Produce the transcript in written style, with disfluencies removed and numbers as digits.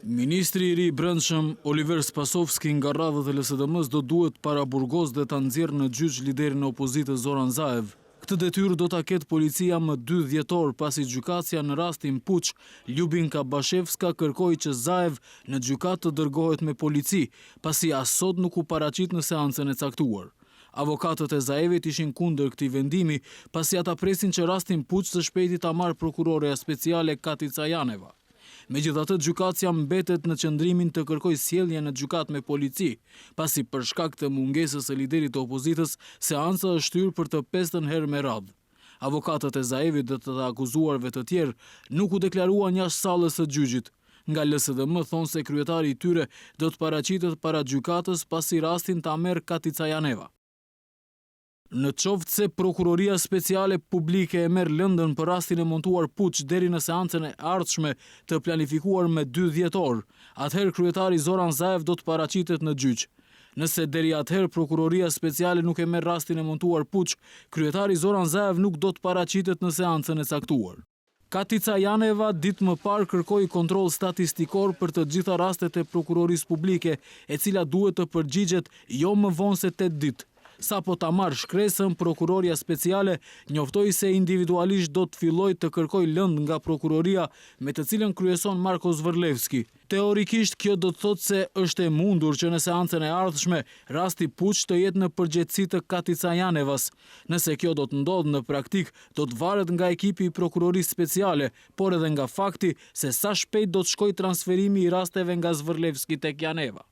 Ministri i ri i brendshëm Oliver Spasovski nga radhët e LSDM-s do duhet para burgos dhe ta nxjerrë në gjyq liderin e opozitës Zoran Zaev. Këtë detyrë do ta ketë policia më 2 dhjetor pasi gjykatësia në rastin Puç, Ljubinka Bashevska kërkoi që Zaev në gjykatë të dërgohet me polici, pasi as sot nuk u paraqit në seancën e caktuar. Avokatët e Zaevit ishin kundër këtij vendimi, pasi ata presin që rastin Puç së shpejti ta marrë prokuroreja speciale Kati Cajaneva. Megjithatë, gjykatësia mbetet në qëndrimin të kërkojë sjellje në gjykatë me polici, pasi për shkak të mungesës së liderit të opozitës, seanca është shtyrë për të 5ën herë me radhë. Avokatët e Zaevit dhe të akuzuarve të tjerë nuk u deklaruan jashtë sallës së gjyqit. Nga LSDM thonë se kryetari i tyre do të paraqitet para gjykatës pasi rastin ta merr Kati Cajaneva. Në qoftë se prokuroria speciale publike e merr lëndën për rastin e montuar Puç deri në seancën e ardhshme të planifikuar me 2 dhjetor, atëherë kryetari Zoran Zaev do të paraqitet në gjyq. Nëse deri atëherë prokuroria speciale nuk e merr rastin e montuar Puç, kryetari Zoran Zaev nuk do të paraqitet në seancën e caktuar. Kati Cajaneva ditë më parë kërkoi kontroll statistikor për të gjitha rastet e prokurorisë publike, e cila duhet të përgjigjet jo më vonë se 8 ditë. Sa po ta marrë shkresën, prokuroria speciale njoftoi se individualisht do të fillojë të kërkojë lëndë nga prokuroria me të cilën kryeson Marko Zvorlevski. Teorikisht kjo do të thotë se është e mundur që në seancën e ardhshme rasti Puç të jetë në përgjegjësi të Kati Cajanevas. Nëse kjo do të ndodhë në praktik, do të varet nga ekipi i prokurorisë speciale, por edhe nga fakti se sa shpejt do të shkojë transferimi i rasteve nga Zvorlevski tek Janeva.